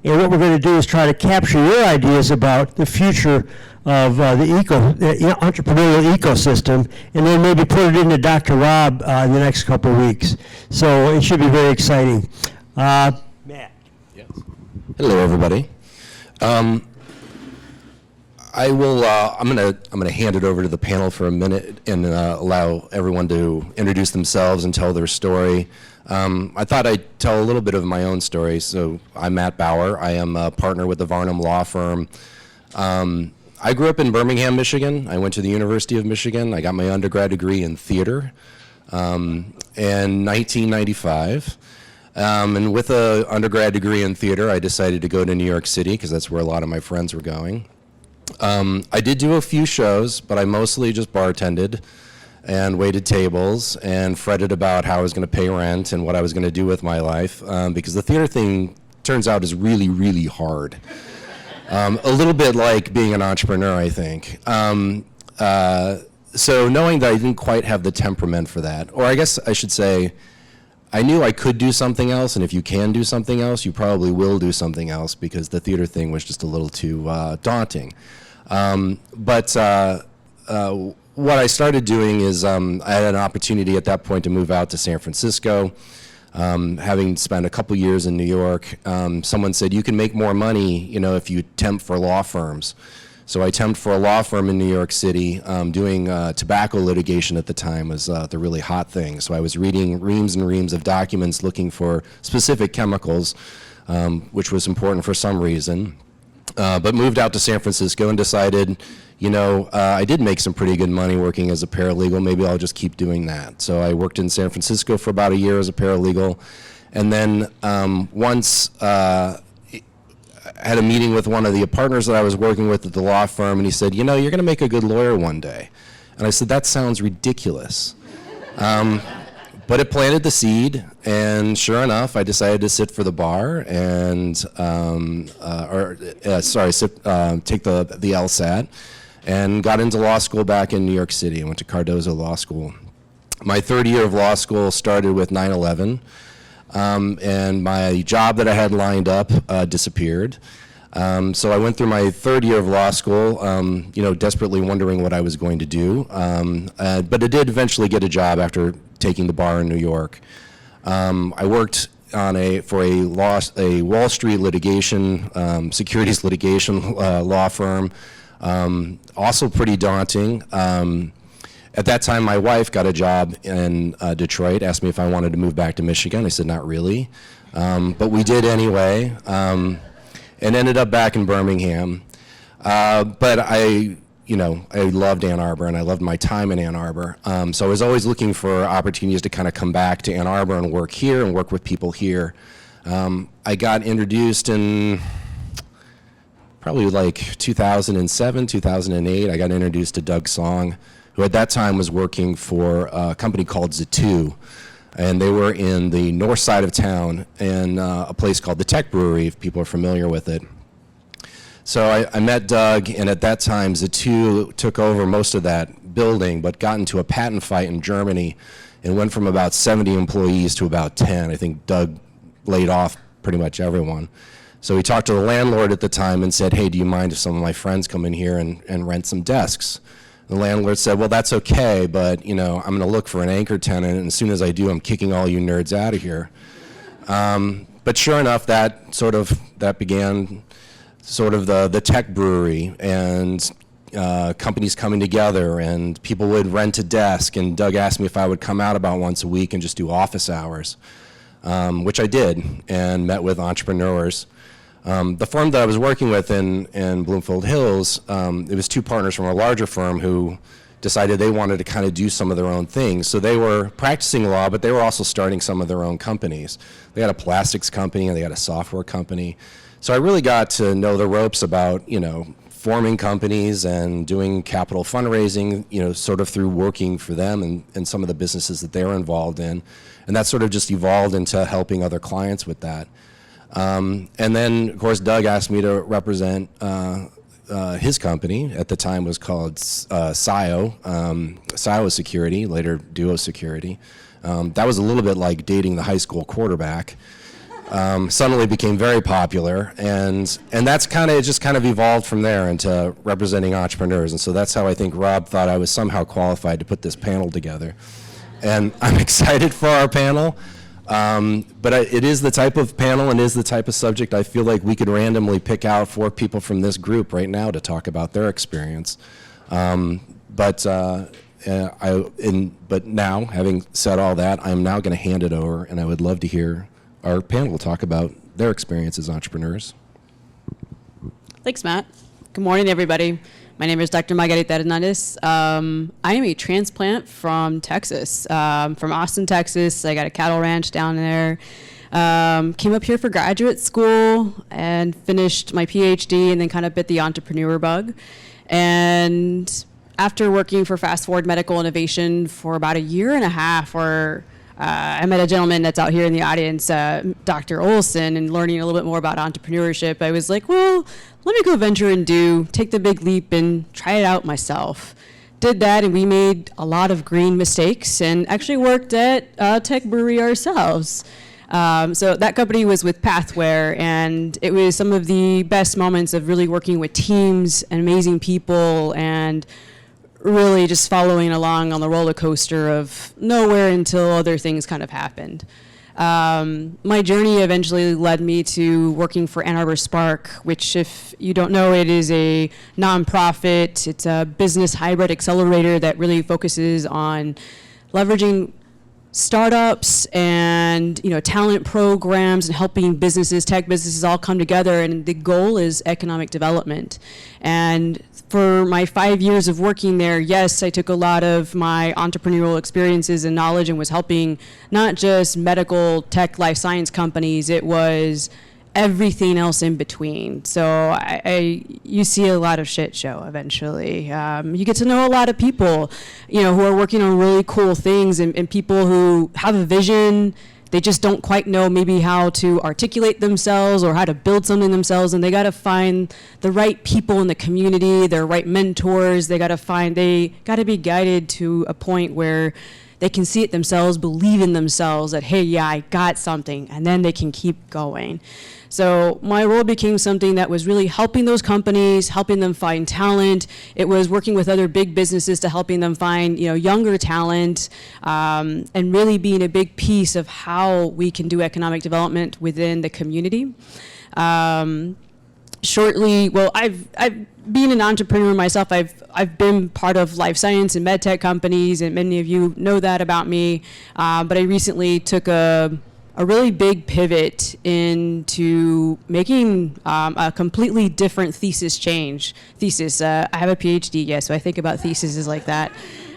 And what we're going to do is try to capture your ideas about the future of the entrepreneurial ecosystem, and then maybe put it into Dr. Rob in the next couple of weeks. So it should be very exciting. Matt. Yes. Hello, everybody. I'm gonna hand it over to the panel for a minute and allow everyone to introduce themselves and tell their story. I thought I'd tell a little bit of my own story. So I'm Matt Bauer. I am a partner with the Varnum Law Firm. I grew up in Birmingham, Michigan. I went to the University of Michigan. I got my undergrad degree in theater in 1995. And with an undergrad degree in theater, I decided to go to New York City because that's where a lot of my friends were going. I did do a few shows, but I mostly just bartended and waited tables and fretted about how I was going to pay rent and what I was going to do with my life, because the theater thing turns out is really, really hard. A little bit like being an entrepreneur, I think. So knowing that I didn't quite have the temperament for that, or I guess I should say, I knew I could do something else, and if you can do something else, you probably will do something else, because the theater thing was just a little too daunting. What I started doing is I had an opportunity at that point to move out to San Francisco. Having spent a couple years in New York, someone said, you can make more money, you know, if you temp for law firms. So I temped for a law firm in New York City, doing tobacco litigation at the time was the really hot thing. So I was reading reams and reams of documents looking for specific chemicals, which was important for some reason. But moved out to San Francisco and decided, you know, I did make some pretty good money working as a paralegal. Maybe I'll just keep doing that. So I worked in San Francisco for about a year as a paralegal. And then once I had a meeting with one of the partners that I was working with at the law firm, and he said, you know, you're going to make a good lawyer one day. And I said, that sounds ridiculous. But it planted the seed, and sure enough, I decided to sit for the bar and, take the LSAT, and got into law school back in New York City. I went to Cardozo Law School. My third year of law school started with 9/11, and my job that I had lined up disappeared. So I went through my third year of law school, you know, desperately wondering what I was going to do. But I did eventually get a job after taking the bar in New York. I worked on for a Wall Street litigation, securities litigation law firm. Also pretty daunting. At that time, my wife got a job in Detroit, asked me if I wanted to move back to Michigan. I said, not really. But we did anyway. And ended up back in Birmingham. But I loved Ann Arbor, and I loved my time in Ann Arbor. So I was always looking for opportunities to kind of come back to Ann Arbor and work here and work with people here. I got introduced in probably like 2007, 2008. I got introduced to Doug Song, who at that time was working for a company called Zatu. And they were in the north side of town in a place called the Tech Brewery, if people are familiar with it. So I met Doug, and at that time, Zatu took over most of that building, but got into a patent fight in Germany and went from about 70 employees to about 10. I think Doug laid off pretty much everyone. So he talked to the landlord at the time and said, hey, do you mind if some of my friends come in here and rent some desks? The landlord said, well, that's okay, but you know, I'm going to look for an anchor tenant, and as soon as I do, I'm kicking all you nerds out of here. But sure enough, that began sort of the tech brewery, and companies coming together, and people would rent a desk, and Doug asked me if I would come out about once a week and just do office hours, which I did, and met with entrepreneurs. The firm that I was working with in Bloomfield Hills, it was two partners from a larger firm who decided they wanted to kind of do some of their own things. So they were practicing law, but they were also starting some of their own companies. They had a plastics company and they had a software company. So I really got to know the ropes about, you know, forming companies and doing capital fundraising, you know, sort of through working for them and some of the businesses that they were involved in. And that sort of just evolved into helping other clients with that. And then, of course, Doug asked me to represent his company. At the time was called SIO Security, later Duo Security. That was a little bit like dating the high school quarterback. suddenly became very popular, and that's just kind of evolved from there into representing entrepreneurs. And so that's how I think Rob thought I was somehow qualified to put this panel together. And I'm excited for our panel, but it is the type of panel and is the type of subject I feel like we could randomly pick out 4 people from this group right now to talk about their experience. But now, having said all that, I'm now going to hand it over, and I would love to hear our panel talk about their experience as entrepreneurs. Thanks, Matt. Good morning, everybody. My name is Dr. Margarita Hernandez. I am a transplant from Texas, from Austin, Texas. I got a cattle ranch down there. Came up here for graduate school and finished my PhD, and then kind of bit the entrepreneur bug. And after working for Fast Forward Medical Innovation for about 1.5 years, where I met a gentleman that's out here in the audience, Dr. Olson, and learning a little bit more about entrepreneurship, I was like, well, let me go venture and take the big leap and try it out myself. Did that, and we made a lot of green mistakes and actually worked at a tech brewery ourselves. So that company was with Pathware, and it was some of the best moments of really working with teams and amazing people and really just following along on the roller coaster of nowhere until other things kind of happened. My journey eventually led me to working for Ann Arbor Spark, which, if you don't know, it is a nonprofit. It's a business hybrid accelerator that really focuses on leveraging startups and talent programs and helping businesses, tech businesses, all come together, and the goal is economic development. And for my 5 years of working there, yes, I took a lot of my entrepreneurial experiences and knowledge and was helping not just medical, tech, life science companies, it was everything else in between. So you see a lot of shit show eventually. You get to know a lot of people, who are working on really cool things, and people who have a vision. They just don't quite know maybe how to articulate themselves or how to build something themselves, and they got to find the right people in the community, their right mentors. They got to be guided to a point where they can see it themselves, believe in themselves that, hey, yeah, I got something, and then they can keep going. So my role became something that was really helping those companies, helping them find talent. It was working with other big businesses to helping them find, younger talent, and really being a big piece of how we can do economic development within the community. I've been an entrepreneur myself. I've been part of life science and med tech companies, and many of you know that about me. But I recently took a really big pivot into making a completely different thesis. I have a PhD, yes, so I think about theses like that.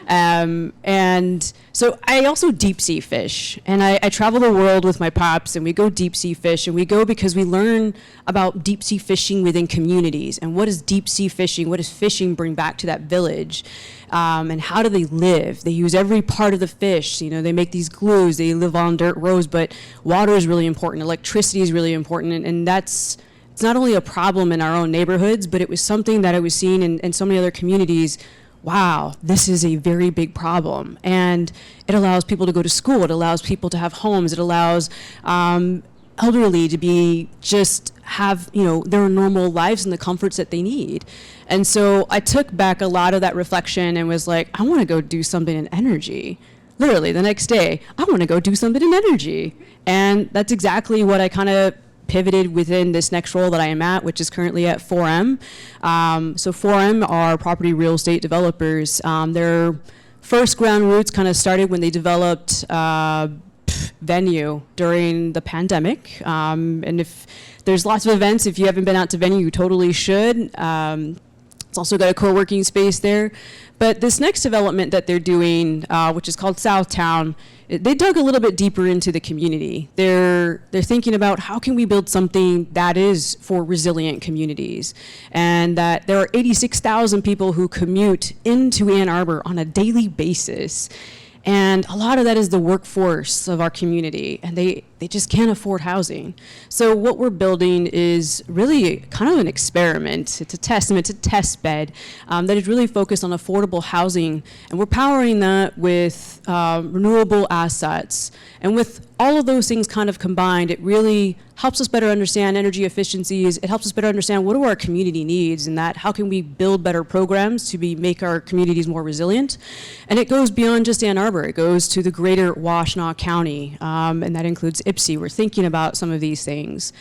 And so I also deep sea fish, and I travel the world with my pops, and we go deep sea fish, and we go because we learn about deep sea fishing within communities, and what is deep sea fishing, what does fishing bring back to that village, and how do they live? They use every part of the fish, they make these glues, they live on dirt roads, but water is really important, electricity is really important, and it's not only a problem in our own neighborhoods, but it was something that I was seeing in so many other communities. Wow, this is a very big problem. And it allows people to go to school. It allows people to have homes. It allows elderly to have their normal lives and the comforts that they need. And so I took back a lot of that reflection and was like, I want to go do something in energy. Literally the next day, I want to go do something in energy. And that's exactly what I kind of pivoted within this next role that I am at, which is currently at 4M. So 4M are property real estate developers. Their first ground roots kind of started when they developed Venue during the pandemic. And if there's lots of events, if you haven't been out to Venue, you totally should. It's also got a co-working space there. But this next development that they're doing, which is called Southtown, they dug a little bit deeper into the community. They're thinking about how can we build something that is for resilient communities, and that there are 86,000 people who commute into Ann Arbor on a daily basis. And a lot of that is the workforce of our community. And they they just can't afford housing. So what we're building is really kind of an experiment. It's a testament, it's a test bed that is really focused on affordable housing. And we're powering that with renewable assets. And with all of those things kind of combined, it really helps us better understand energy efficiencies. It helps us better understand what are our community needs and that how can we build better programs to make our communities more resilient. And it goes beyond just Ann Arbor. It goes to the greater Washtenaw County, and that includes Ypsi. We're thinking about some of these things.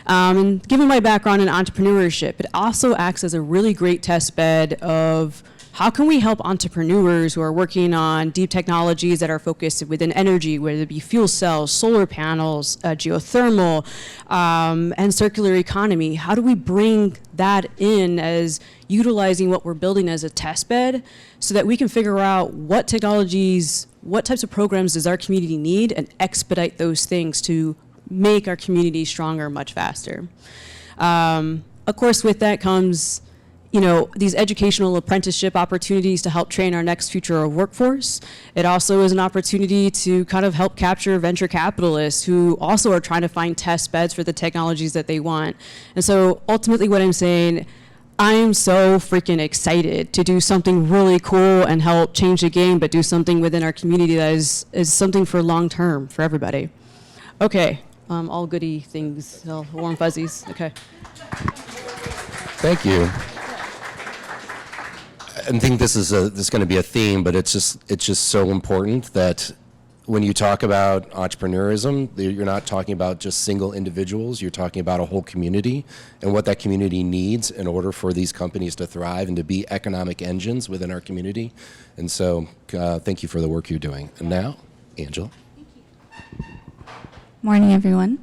And given my background in entrepreneurship, it also acts as a really great test bed of how can we help entrepreneurs who are working on deep technologies that are focused within energy, whether it be fuel cells, solar panels, geothermal, and circular economy? How do we bring that in as utilizing what we're building as a test bed so that we can figure out what technologies, what types of programs does our community need and expedite those things to make our community stronger much faster? Of course, with that comes these educational apprenticeship opportunities to help train our next future of workforce. It also is an opportunity to kind of help capture venture capitalists who also are trying to find test beds for the technologies that they want. And so ultimately what I'm saying, I am so freaking excited to do something really cool and help change the game, but do something within our community that is something for long term for everybody. Okay, all goody things, all warm fuzzies, okay. Thank you. I think this is going to be a theme, but it's just so important that when you talk about entrepreneurism, you're not talking about just single individuals. You're talking about a whole community and what that community needs in order for these companies to thrive and to be economic engines within our community. And so, thank you for the work you're doing. And now, Angela. Morning, everyone.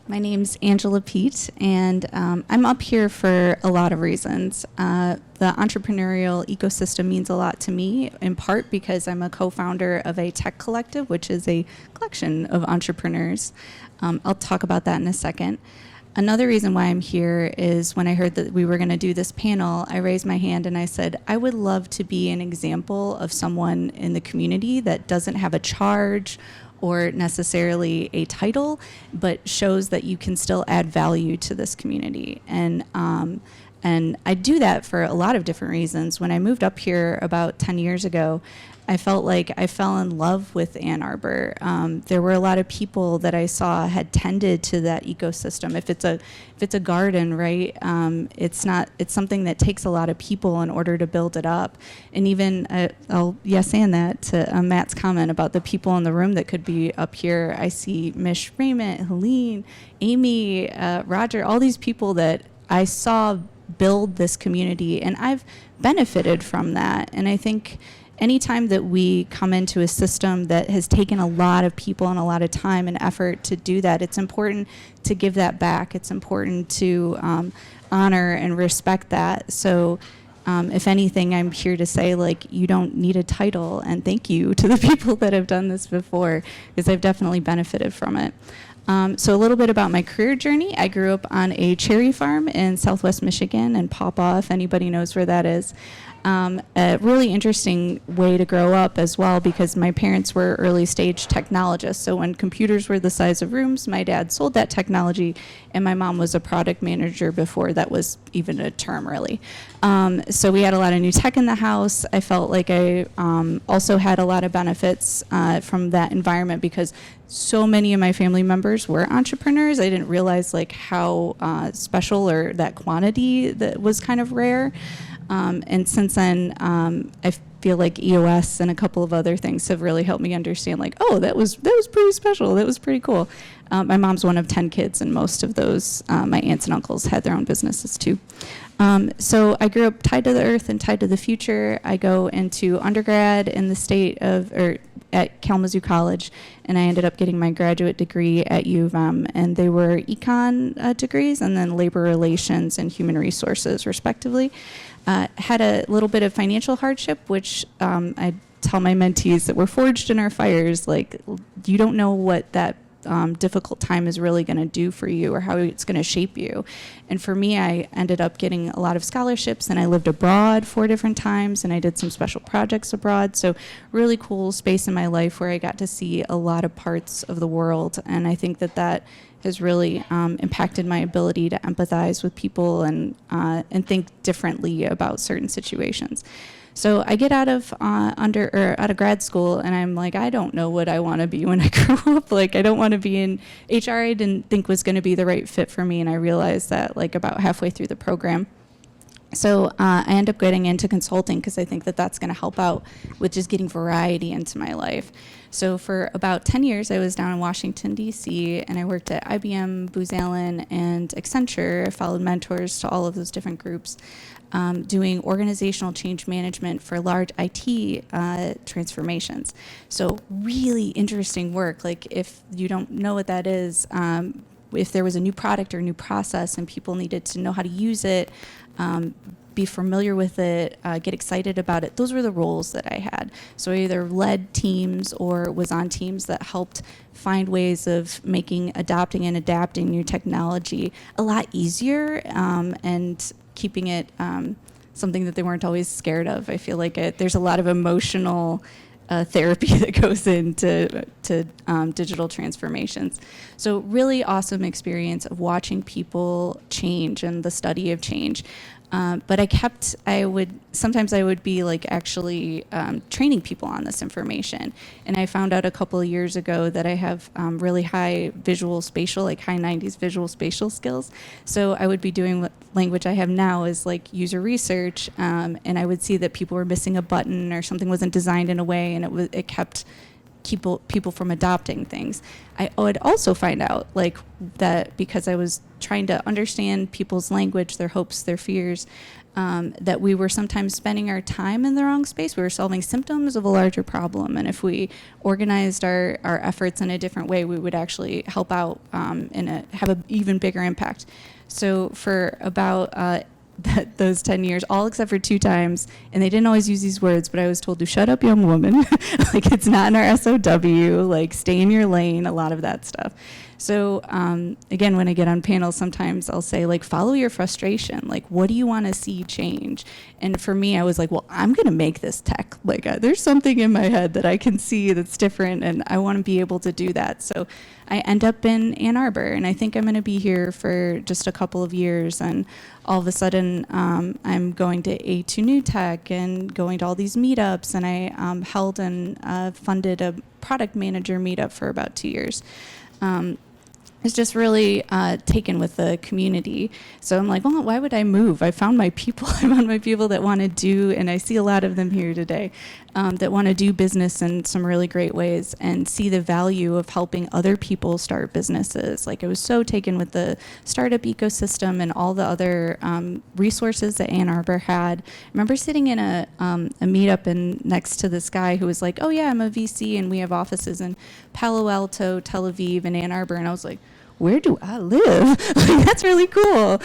My name's Angela Pete, and I'm up here for a lot of reasons. The entrepreneurial ecosystem means a lot to me, in part because I'm a co-founder of a tech collective, which is a collection of entrepreneurs. I'll talk about that in a second. Another reason why I'm here is when I heard that we were going to do this panel, I raised my hand and I said, I would love to be an example of someone in the community that doesn't have a charge or necessarily a title, but shows that you can still add value to this community. And I do that for a lot of different reasons. When I moved up here about 10 years ago, I felt like I fell in love with Ann Arbor. There were a lot of people that I saw had tended to that ecosystem. If it's a garden, right? It's something that takes a lot of people in order to build it up. And even I'll yes and that to Matt's comment about the people in the room that could be up here. I see Mish Raymond, Helene, Amy, Roger, all these people that I saw build this community, and I've benefited from that. And I think anytime that we come into a system that has taken a lot of people and a lot of time and effort to do that, it's important to give that back. It's important to honor and respect that. So if anything, I'm here to say, like, you don't need a title, and thank you to the people that have done this before, because I've definitely benefited from it. So a little bit about my career journey. I grew up on a cherry farm in Southwest Michigan, in Pawpaw, if anybody knows where that is. A really interesting way to grow up as well, because my parents were early stage technologists. So when computers were the size of rooms, my dad sold that technology, and my mom was a product manager before that was even a term, really. So we had a lot of new tech in the house. I felt like I also had a lot of benefits from that environment, because so many of my family members were entrepreneurs. I didn't realize like how special, or that quantity that was kind of rare. And since then, I feel like EOS and a couple of other things have really helped me understand, like, oh, that was pretty special. That was pretty cool. My mom's one of 10 kids, and most of those, my aunts and uncles had their own businesses too. So I grew up tied to the earth and tied to the future. I go into undergrad in the state of, or at Kalamazoo College, and I ended up getting my graduate degree at U of M, and they were econ degrees, and then labor relations and human resources, respectively. Had a little bit of financial hardship, which I tell my mentees that were forged in our fires, like, you don't know what that difficult time is really going to do for you or how it's going to shape you. And for me, I ended up getting a lot of scholarships, and I lived abroad 4 different times, and I did some special projects abroad. So really cool space in my life where I got to see a lot of parts of the world. And I think that has really impacted my ability to empathize with people and think differently about certain situations. So I get out of grad school, and I'm like, I don't know what I want to be when I grow up. Like, I don't want to be in HR. I didn't think was going to be the right fit for me, and I realized that like about halfway through the program. So I end up getting into consulting because I think that that's going to help out with just getting variety into my life. So for about 10 years, I was down in Washington, D.C., and I worked at IBM, Booz Allen, and Accenture. I followed mentors to all of those different groups, doing organizational change management for large IT transformations. So really interesting work. Like, if you don't know what that is, if there was a new product or a new process and people needed to know how to use it, be familiar with it, get excited about it. Those were the roles that I had. So I either led teams or was on teams that helped find ways of making adopting and adapting new technology a lot easier, and keeping it something that they weren't always scared of. I feel like there's a lot of emotional therapy that goes into digital transformations. So really awesome experience of watching people change and the study of change. But sometimes I would be like actually training people on this information. And I found out a couple of years ago that I have really high visual spatial, like high 90s visual spatial skills. So I would be doing what language I have now is like user research, and I would see that people were missing a button or something wasn't designed in a way, and it kept people from adopting things. I would also find out like that because I was trying to understand people's language, their hopes, their fears, that we were sometimes spending our time in the wrong space. We were solving symptoms of a larger problem, and if we organized our efforts in a different way, we would actually help out and have an even bigger impact. So for about those 10 years, all except for 2 times, and they didn't always use these words, but I was told to shut up, young woman. Like, it's not in our SOW, like, stay in your lane, a lot of that stuff. So again, when I get on panels, sometimes I'll say, like, follow your frustration. Like, what do you want to see change? And for me, I was like, well, I'm going to make this tech. Like, there's something in my head that I can see that's different, and I want to be able to do that. So I end up in Ann Arbor, and I think I'm going to be here for just a couple of years. And all of a sudden, I'm going to A2 New Tech and going to all these meetups, and I held and funded a product manager meetup for about 2 years. It's just really taken with the community. So I'm like, well, why would I move? I found my people. I found my people that want to do, and I see a lot of them here today, that want to do business in some really great ways and see the value of helping other people start businesses. Like, I was so taken with the startup ecosystem and all the other resources that Ann Arbor had. I remember sitting in a meetup next to this guy who was like, oh yeah, I'm a VC and we have offices in Palo Alto, Tel Aviv, and Ann Arbor. And I was like, where do I live? Like, that's really cool.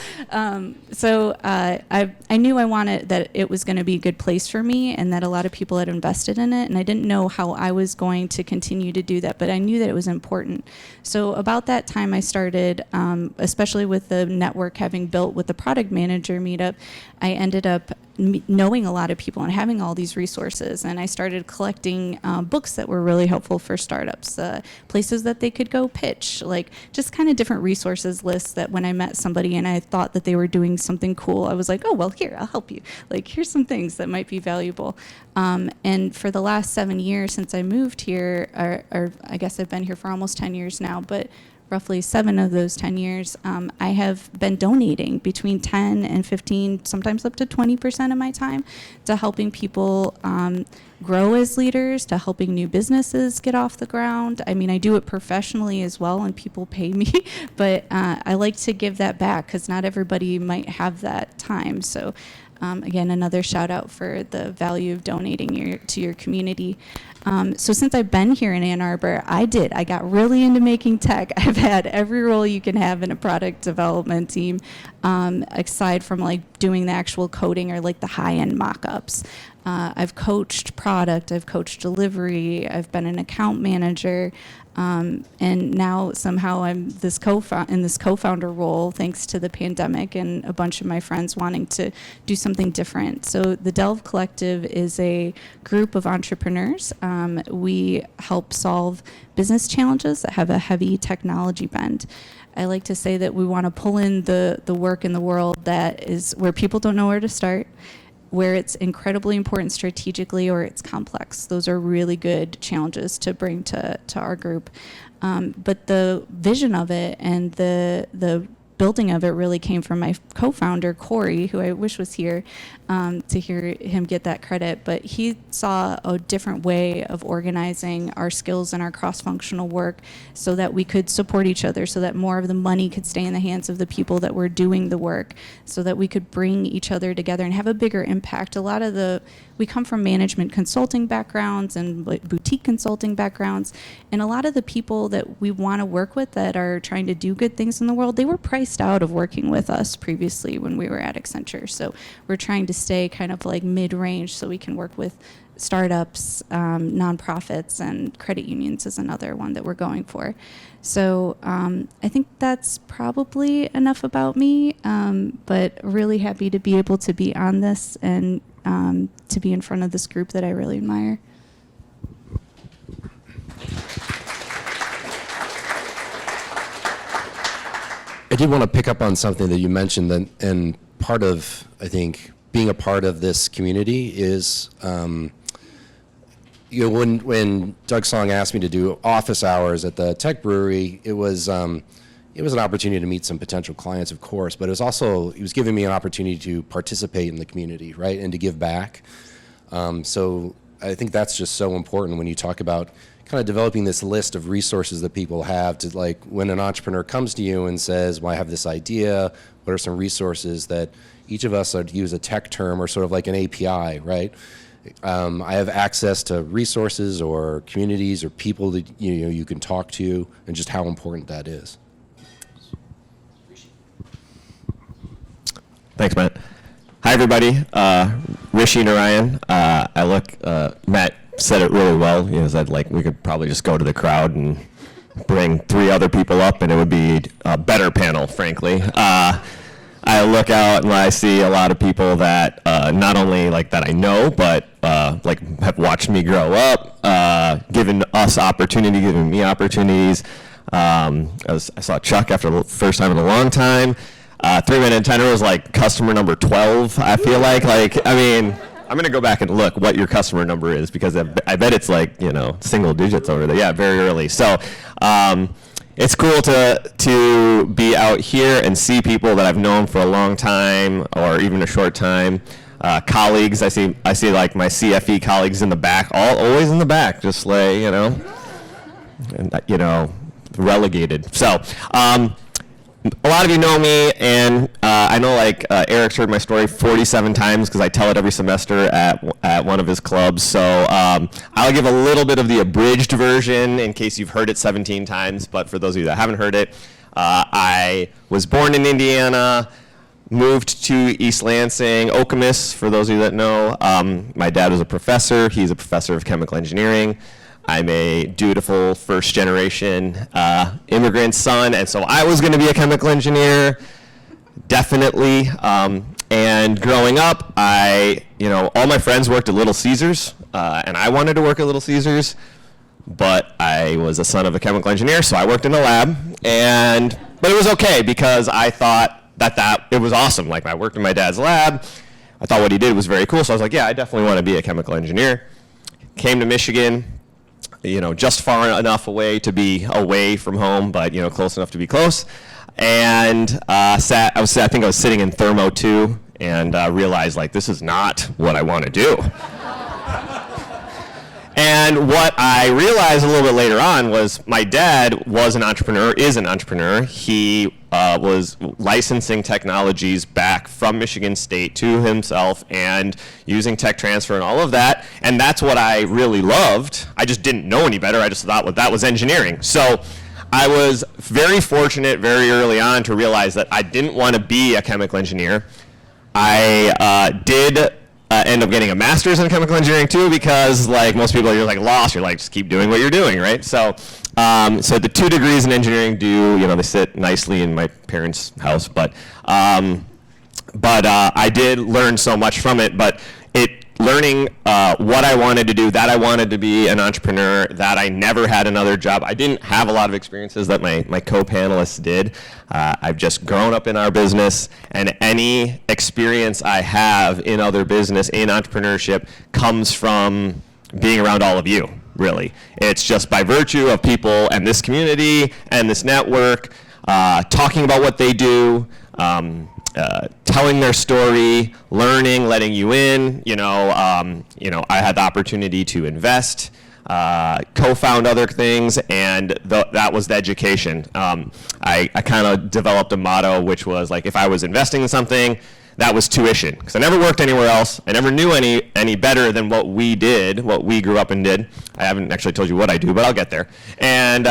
So I knew I wanted that it was going to be a good place for me, and that a lot of people had invested in it, and I didn't know how I was going to continue to do that, but I knew that it was important. So about that time I started, especially with the network having built with the product manager meetup, I ended up knowing a lot of people and having all these resources, and I started collecting books that were really helpful for startups, places that they could go pitch, like just kind of different resources lists that when I met somebody and I thought that they were doing something cool, I was like, oh, well, here, I'll help you. Like, here's some things that might be valuable. And for the last 7 years since I moved here, or I guess I've been here for almost 10 years now, but roughly 7 of those 10 years, I have been donating between 10 and 15, sometimes up to 20% of my time to helping people grow as leaders, to helping new businesses get off the ground. I mean, I do it professionally as well, and people pay me, but I like to give that back because not everybody might have that time. So again, another shout out for the value of donating to your community. So since I've been here in Ann Arbor, I got really into making tech. I've had every role you can have in a product development team, aside from like doing the actual coding or like the high-end mock-ups. I've coached product, I've coached delivery, I've been an account manager. And now somehow I'm this in this co-founder role, thanks to the pandemic and a bunch of my friends wanting to do something different. So the Delve Collective is a group of entrepreneurs. We help solve business challenges that have a heavy technology bend. I like to say that we want to pull in the work in the world that is where people don't know where to start, where it's incredibly important strategically, or it's complex. Those are really good challenges to bring to our group. But the vision of it and the building of it really came from my co-founder, Corey, who I wish was here to hear him get that credit. But he saw a different way of organizing our skills and our cross-functional work so that we could support each other, so that more of the money could stay in the hands of the people that were doing the work, so that we could bring each other together and have a bigger impact. We come from management consulting backgrounds and boutique consulting backgrounds, and a lot of the people that we want to work with that are trying to do good things in the world, they were priced out of working with us previously when we were at Accenture. So we're trying to stay kind of like mid-range so we can work with startups, nonprofits, and credit unions is another one that we're going for. So I think that's probably enough about me, but really happy to be able to be on this and to be in front of this group that I really admire. I did want to pick up on something that you mentioned, and part of, I think, being a part of this community is, when Doug Song asked me to do office hours at the Tech Brewery, it was an opportunity to meet some potential clients, of course, but it was giving me an opportunity to participate in the community, right, and to give back. So I think that's just so important when you talk about kind of developing this list of resources that people have to, like, when an entrepreneur comes to you and says, well, I have this idea, what are some resources that each of us, would use a tech term or sort of like an API, right? I have access to resources or communities or people that you can talk to, and just how important that is. Thanks, Matt. Hi, everybody. Rishi Narayan. Matt said it really well. We could probably just go to the crowd and bring 3 other people up, and it would be a better panel, frankly. I look out and I see a lot of people that not only that I know, but have watched me grow up, given us opportunity, giving me opportunities. I saw Chuck after the first time in a long time. 3-minute tenor was customer number 12. I feel I'm going to go back and look what your customer number is, because I bet it's single digits over there. Yeah, very early. So it's cool to be out here and see people that I've known for a long time or even a short time. Colleagues, I see my CFE colleagues in the back, always in the back, just relegated. So a lot of you know me, and I know Eric's heard my story 47 times because I tell it every semester at one of his clubs. So I'll give a little bit of the abridged version in case you've heard it 17 times. But for those of you that haven't heard it, I was born in Indiana, moved to East Lansing, Okemos, for those of you that know. My dad was a professor. He's a professor of chemical engineering. I'm a dutiful first-generation immigrant son, and so I was going to be a chemical engineer, definitely. And growing up, all my friends worked at Little Caesars, and I wanted to work at Little Caesars, but I was a son of a chemical engineer, so I worked in a lab. But it was okay because I thought that it was awesome. I worked in my dad's lab. I thought what he did was very cool, so I was like, yeah, I definitely want to be a chemical engineer. Came to Michigan. Just far enough away to be away from home, but close enough to be close. And I think I was sitting in Thermo 2 and realized this is not what I want to do. And what I realized a little bit later on was my dad is an entrepreneur. He was licensing technologies back from Michigan State to himself and using tech transfer and all of that. And that's what I really loved. I just didn't know any better. I just thought that was engineering. So I was very fortunate very early on to realize that I didn't want to be a chemical engineer. I did end up getting a master's in chemical engineering too, because like most people, you're like lost. You're like, just keep doing what you're doing, right? So, so the 2 degrees in engineering do, they sit nicely in my parents' house, but I did learn so much from it. But learning what I wanted to do, that I wanted to be an entrepreneur, that I never had another job. I didn't have a lot of experiences that my co-panelists did. I've just grown up in our business, and any experience I have in other business, in entrepreneurship, comes from being around all of you, really. It's just by virtue of people and this community and this network, talking about what they do, telling their story, learning, letting you in. I had the opportunity to invest, co-found other things, and that was the education. I kind of developed a motto, which was like, if I was investing in something, that was tuition, because I never worked anywhere else. I never knew any better than what we did, what we grew up and did. I haven't actually told you what I do, but I'll get there. And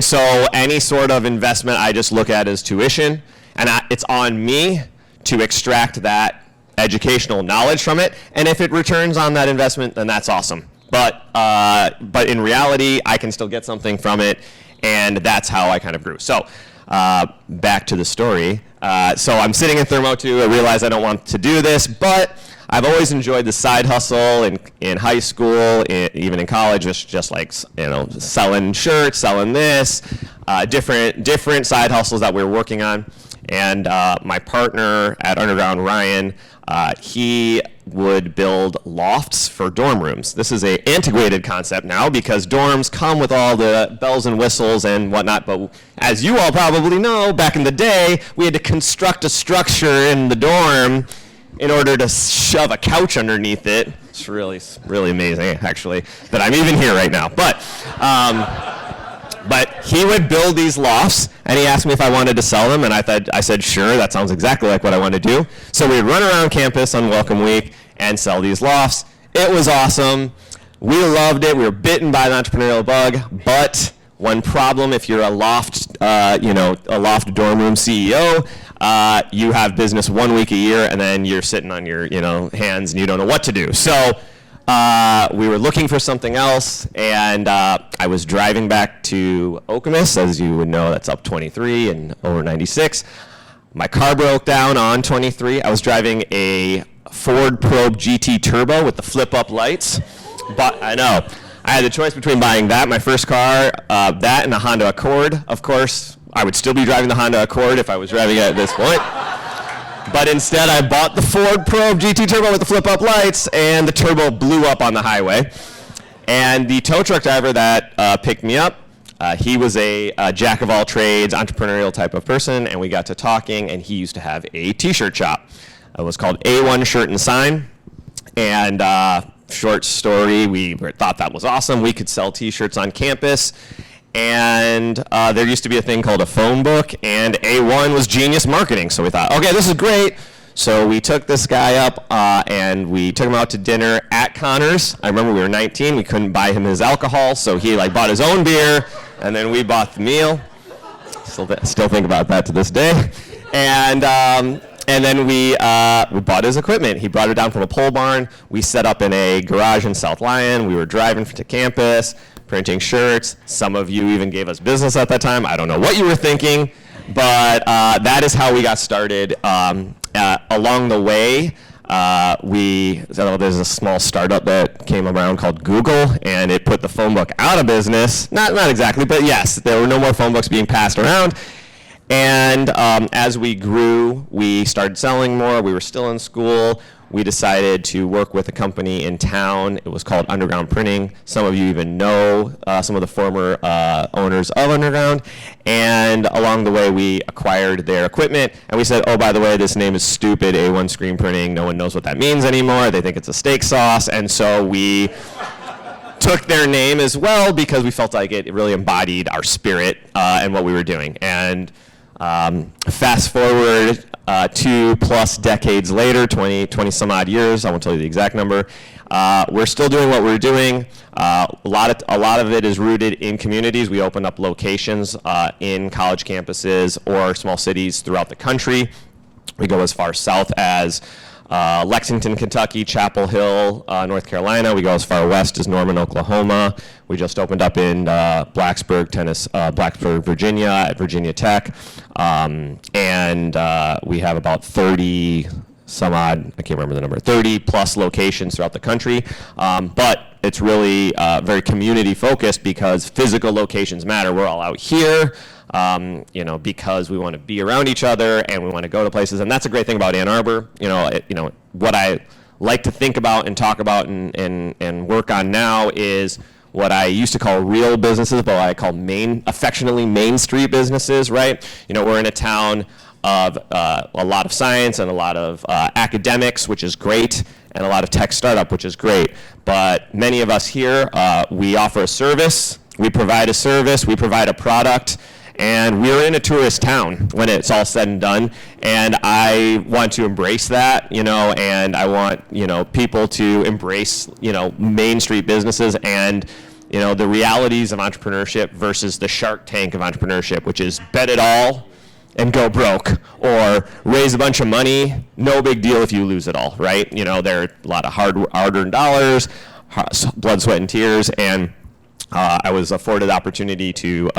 so any sort of investment I just look at as tuition, and it's on me to extract that educational knowledge from it. And if it returns on that investment, then that's awesome. But in reality, I can still get something from it, and that's how I kind of grew. So back to the story. So I'm sitting in Thermo 2. I realize I don't want to do this, but I've always enjoyed the side hustle in high school, even in college, just like selling shirts, selling this, different side hustles that we were working on. And my partner at Underground, Ryan, he would build lofts for dorm rooms. This is an antiquated concept now, because dorms come with all the bells and whistles and whatnot. But as you all probably know, back in the day, we had to construct a structure in the dorm in order to shove a couch underneath it. It's really amazing, actually, that I'm even here right now. But he would build these lofts, and he asked me if I wanted to sell them, and I said, sure, that sounds exactly like what I want to do. So we'd run around campus on Welcome Week and sell these lofts. It was awesome. We loved it. We were bitten by the entrepreneurial bug, but one problem if you're a loft, a loft dorm room CEO, you have business 1 week a year, and then you're sitting on your, hands, and you don't know what to do. So we were looking for something else, and I was driving back to Okemos. As you would know, that's up 23 and over 96. My car broke down on 23. I was driving a Ford Probe GT Turbo with the flip-up lights. But I know. I had the choice between buying that, my first car, that, and a Honda Accord. Of course, I would still be driving the Honda Accord if I was driving it at this point. But instead, I bought the Ford Probe GT Turbo with the flip-up lights, and the turbo blew up on the highway. And the tow truck driver that picked me up, he was a jack-of-all-trades, entrepreneurial type of person, and we got to talking, and he used to have a T-shirt shop. It was called A1 Shirt and Sign, and short story, we thought that was awesome. We could sell T-shirts on campus. And there used to be a thing called a phone book, and A1 was genius marketing. So we thought, okay, this is great. So we took this guy up, and we took him out to dinner at Connors. I remember we were 19. We couldn't buy him his alcohol, so he bought his own beer, and then we bought the meal. Still think about that to this day. And then we bought his equipment. He brought it down from a pole barn. We set up in a garage in South Lyon. We were driving to campus, printing shirts. Some of you even gave us business at that time. I don't know what you were thinking, but that is how we got started. Along the way, there's a small startup that came around called Google, and it put the phone book out of business. Not exactly, but yes, there were no more phone books being passed around. And as we grew, we started selling more. We were still in school. We decided to work with a company in town. It was called Underground Printing. Some of you even know some of the former owners of Underground. And along the way, we acquired their equipment. And we said, oh, by the way, this name is stupid, A1 Screen Printing. No one knows what that means anymore. They think it's a steak sauce. And so we took their name as well, because we felt like it really embodied our spirit and what we were doing. And fast forward 2+ decades later, 20 some odd years, I won't tell you the exact number, we're still doing what we're doing. A lot of it is rooted in communities. We open up locations in college campuses or small cities throughout the country. We go as far south as Lexington, Kentucky, Chapel Hill, North Carolina. We go as far west as Norman, Oklahoma. We just opened up in Blacksburg, Virginia at Virginia Tech. And we have about 30 some odd, I can't remember the number, 30 plus locations throughout the country. But it's really very community focused because physical locations matter. We're all out here, because we want to be around each other and we want to go to places. And that's a great thing about Ann Arbor. What I like to think about and talk about and work on now is what I used to call real businesses, but what I call affectionately Main Street businesses, right? We're in a town of a lot of science and a lot of academics, which is great, and a lot of tech startup, which is great. But many of us here, we offer a service, we provide a product, and we're in a tourist town when it's all said and done. And I want to embrace that, and I want, people to embrace, Main Street businesses and, the realities of entrepreneurship versus the Shark Tank of entrepreneurship, which is bet it all and go broke, or raise a bunch of money, no big deal if you lose it all, right? There are a lot of hard-earned dollars, blood, sweat, and tears, and I was afforded the opportunity to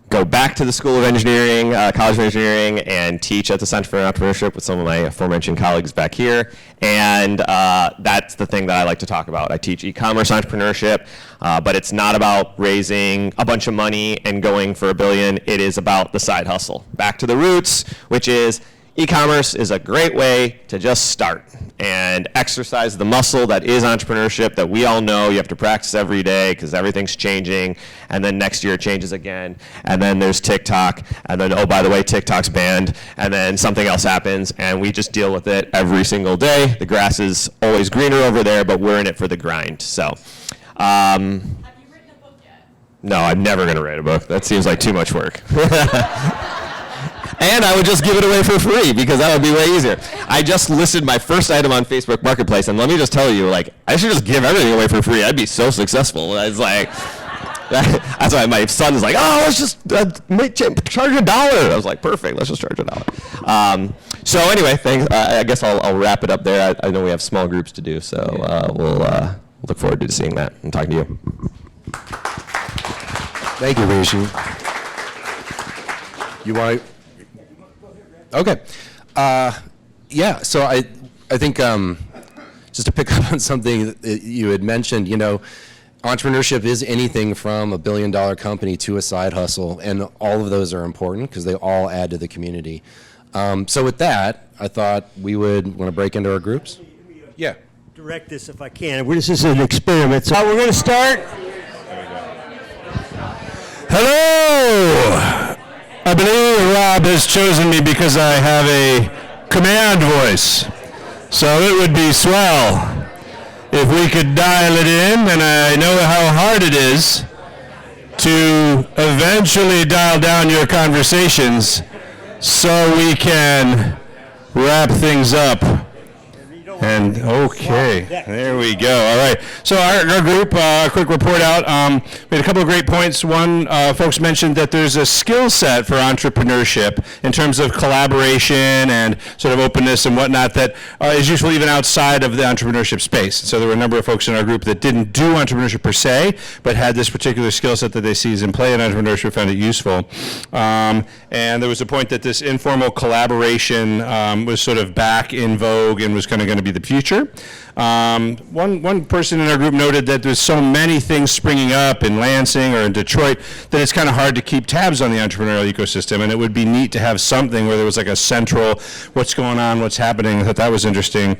go back to the School of Engineering, College of Engineering, and teach at the Center for Entrepreneurship with some of my aforementioned colleagues back here. And that's the thing that I like to talk about. I teach e-commerce entrepreneurship, but it's not about raising a bunch of money and going for $1 billion. It is about the side hustle. Back to the roots, which is e-commerce is a great way to just start and exercise the muscle that is entrepreneurship that we all know you have to practice every day because everything's changing, and then next year it changes again, and then there's TikTok, and then, oh, by the way, TikTok's banned, and then something else happens, and we just deal with it every single day. The grass is always greener over there, but we're in it for the grind. So, have you written a book yet? No, I'm never going to write a book. That seems like too much work. And I would just give it away for free because that would be way easier. I just listed my first item on Facebook Marketplace, and let me just tell you, I should just give everything away for free. I'd be so successful. It's like, that's why my son's like, oh, let's just charge $1. I was like, perfect, let's just charge $1. So anyway, thanks. I guess I'll wrap it up there. I know we have small groups to do, so we'll look forward to seeing that and talking to you. Thank you, Rishi. You want to? Okay. Yeah, so I think just to pick up on something that you had mentioned, entrepreneurship is anything from a $1 billion company to a side hustle, and all of those are important because they all add to the community. So with that, I thought we would want to break into our groups. Yeah. Direct this if I can. This is an experiment. So we're going to start. Hello! I believe Rob has chosen me because I have a command voice. So it would be swell if we could dial it in, and I know how hard it is to eventually dial down your conversations so we can wrap things up. And okay, there we go. All right. So our group, quick report out. We had a couple of great points. One, folks mentioned that there's a skill set for entrepreneurship in terms of collaboration and sort of openness and whatnot that is useful even outside of the entrepreneurship space. So there were a number of folks in our group that didn't do entrepreneurship per se, but had this particular skill set that they see is in play in entrepreneurship, found it useful. And there was a point that this informal collaboration was sort of back in vogue and was kind of going to be the future. One person in our group noted that there's so many things springing up in Lansing or in Detroit that it's kind of hard to keep tabs on the entrepreneurial ecosystem, and it would be neat to have something where there was like a central what's going on, what's happening. I thought that was interesting.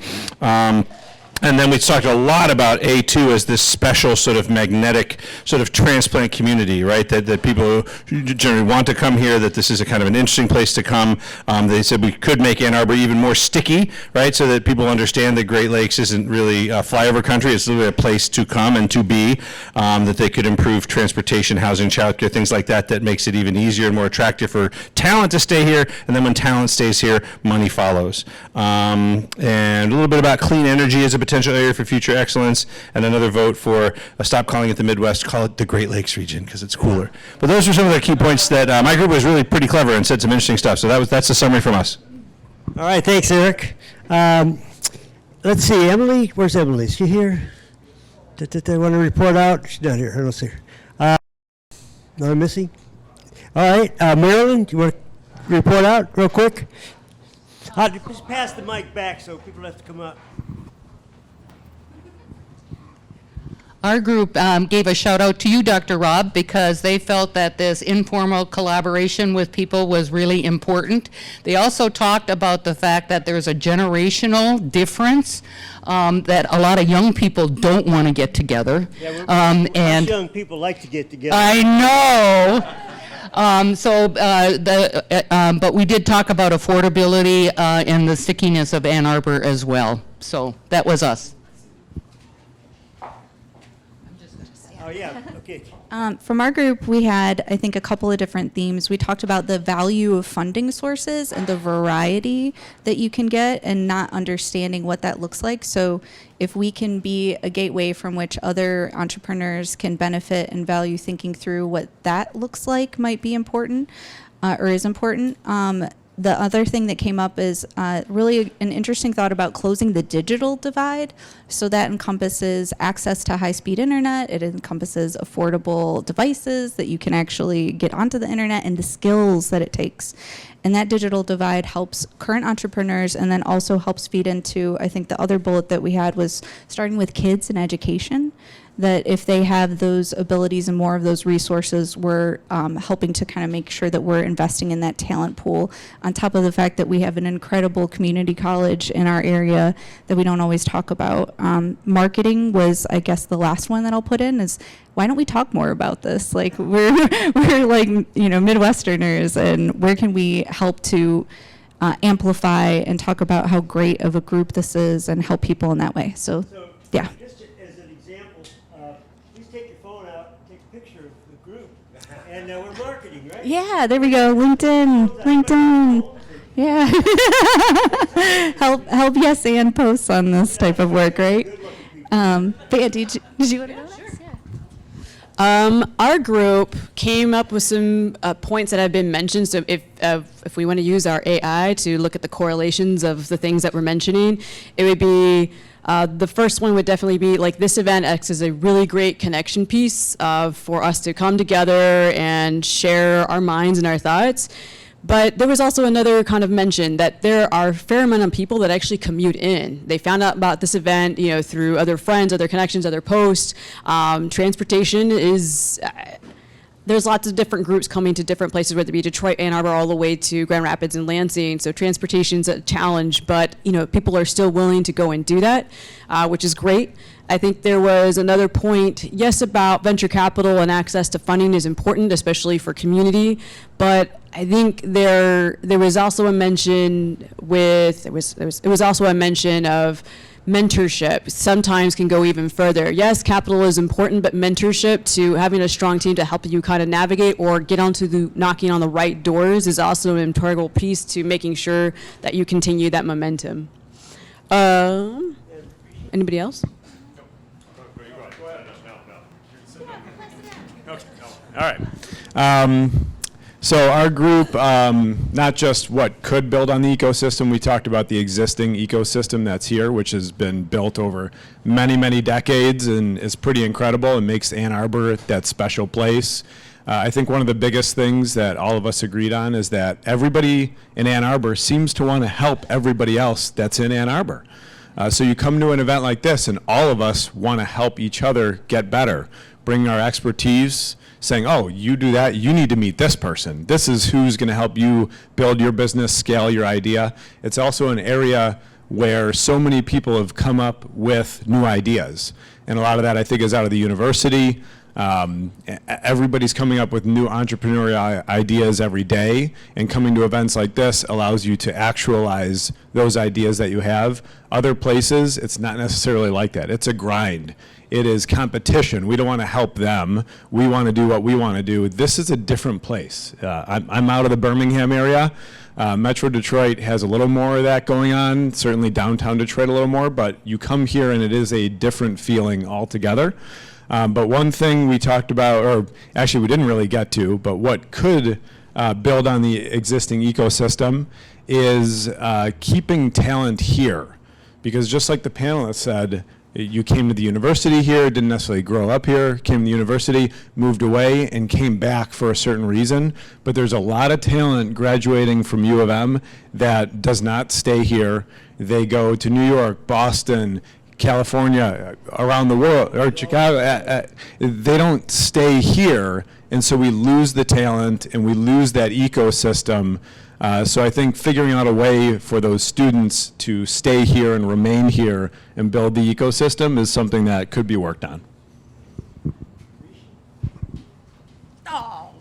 And then we talked a lot about A2 as this special sort of magnetic sort of transplant community, right? That people generally want to come here, that this is a kind of an interesting place to come. They said we could make Ann Arbor even more sticky, right? So that people understand that Great Lakes isn't really a flyover country. It's literally a place to come and to be, that they could improve transportation, housing, childcare, things like that, that makes it even easier and more attractive for talent to stay here. And then when talent stays here, money follows. And a little bit about clean energy as a potential area for future excellence, and another vote for stop calling it the Midwest, call it the Great Lakes region because it's cooler. But those are some of the key points that my group was really pretty clever and said some interesting stuff. So that's the summary from us. All right, thanks, Eric. let's see, Emily, where's Emily? Is she here? They want to report out? She's not here. I don't see her. No, I'm missing? All right, Marilyn, do you want to report out real quick? Just pass the mic back so people have to come up. Our group gave a shout out to you, Dr. Rob, because they felt that this informal collaboration with people was really important. They also talked about the fact that there's a generational difference, that a lot of young people don't want to get together. Yeah, and young people like to get together. I know. But we did talk about affordability and the stickiness of Ann Arbor as well. So that was us. Oh, yeah, okay. From our group, we had, I think, a couple of different themes. We talked about the value of funding sources and the variety that you can get and not understanding what that looks like. So if we can be a gateway from which other entrepreneurs can benefit and value thinking through what that looks like might be important or is important. The other thing that came up is really an interesting thought about closing the digital divide. So that encompasses access to high-speed internet. It encompasses affordable devices that you can actually get onto the internet and the skills that it takes. And that digital divide helps current entrepreneurs and then also helps feed into, I think the other bullet that we had was starting with kids and education. That if they have those abilities and more of those resources, we're helping to kind of make sure that we're investing in that talent pool, on top of the fact that we have an incredible community college in our area that we don't always talk about. Marketing was, I guess, the last one that I'll put in is, why don't we talk more about this? Like, we're like, Midwesterners, and where can we help to amplify and talk about how great of a group this is and help people in that way? So yeah. Just as an example, please take your phone out, take a picture of the group, and we're marketing, right? Yeah, there we go. LinkedIn. Yeah. help yes and posts on this type of work, right? But yeah, did you want to go next? Our group came up with some points that have been mentioned. So if we want to use our AI to look at the correlations of the things that we're mentioning, it would be the first one would definitely be like this event acts as a really great connection piece for us to come together and share our minds and our thoughts. But there was also another kind of mention that there are a fair amount of people that actually commute in. They found out about this event, through other friends, other connections, other posts. Transportation is, there's lots of different groups coming to different places, whether it be Detroit, Ann Arbor, all the way to Grand Rapids and Lansing. So transportation's a challenge, but people are still willing to go and do that, which is great. I think there was another point, yes, about venture capital and access to funding is important, especially for community, but I think there was also a mention it was also a mention of mentorship sometimes can go even further. Yes, capital is important, but mentorship to having a strong team to help you kind of navigate or get onto the knocking on the right doors is also an integral piece to making sure that you continue that momentum. Anybody else? All right. So our group, not just what could build on the ecosystem, we talked about the existing ecosystem that's here, which has been built over many, many decades and is pretty incredible and makes Ann Arbor that special place. I think one of the biggest things that all of us agreed on is that everybody in Ann Arbor seems to want to help everybody else that's in Ann Arbor. So you come to an event like this and all of us want to help each other get better, bring our expertise, saying, oh, you do that, you need to meet this person. This is who's going to help you build your business, scale your idea. It's also an area where so many people have come up with new ideas. And a lot of that, I think, is out of the university. Everybody's coming up with new entrepreneurial ideas every day, and coming to events like this allows you to actualize those ideas that you have. Other places, it's not necessarily like that. It's a grind. It is competition. We don't want to help them. We want to do what we want to do. This is a different place. I'm out of the Birmingham area. Metro Detroit has a little more of that going on, certainly downtown Detroit a little more, but you come here and it is a different feeling altogether. But one thing we talked about, or actually we didn't really get to, but what could build on the existing ecosystem is keeping talent here. Because just like the panelists said, you came to the university here, didn't necessarily grow up here, came to the university, moved away, and came back for a certain reason. But there's a lot of talent graduating from U of M that does not stay here. They go to New York, Boston, California, around the world, or Chicago. They don't stay here, and so we lose the talent and we lose that ecosystem. So I think figuring out a way for those students to stay here and remain here and build the ecosystem is something that could be worked on. Oh.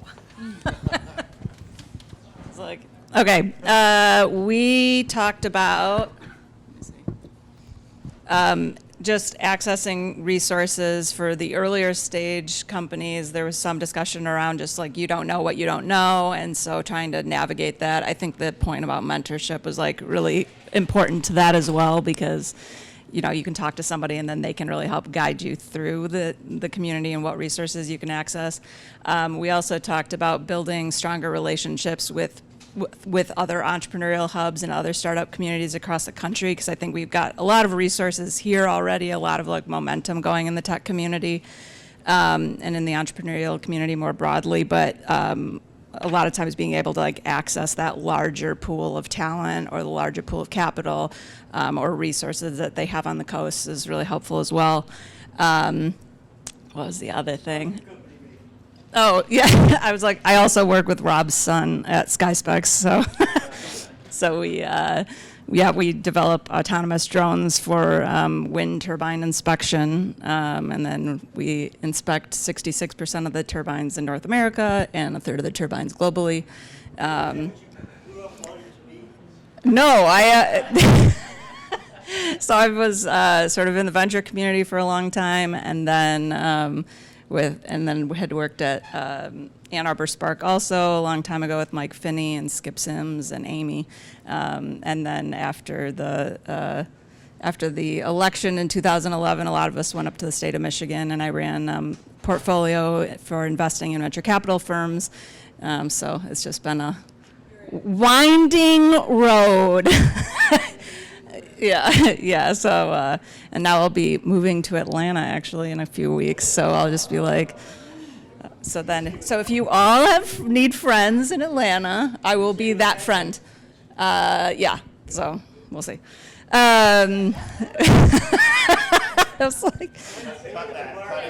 It's like, okay, we talked about just accessing resources for the earlier stage companies. There was some discussion around just like you don't know what you don't know, and so trying to navigate that. I think the point about mentorship was like really important to that as well, because you know, you can talk to somebody and then they can really help guide you through the community and what resources you can access. We also talked about building stronger relationships with other entrepreneurial hubs and other startup communities across the country, because I think we've got a lot of resources here already, a lot of like momentum going in the tech community and in the entrepreneurial community more broadly, but a lot of times being able to like access that larger pool of talent or the larger pool of capital or resources that they have on the coast is really helpful as well. What was the other thing? Oh, yeah, I was like, I also work with Rob's son at SkySpecs, so we develop autonomous drones for wind turbine inspection, and then we inspect 66% of the turbines in North America and a third of the turbines globally. No, so I was sort of in the venture community for a long time, and then we had worked at Ann Arbor Spark also a long time ago with Mike Finney and Skip Sims and Amy. And then after the election in 2011, a lot of us went up to the state of Michigan, and I ran portfolio for investing in venture capital firms. So it's just been a winding road. Yeah. So, and now I'll be moving to Atlanta actually in a few weeks. So I'll just be like, so if you all need friends in Atlanta, I will be that friend. Yeah. So we'll see. I was like,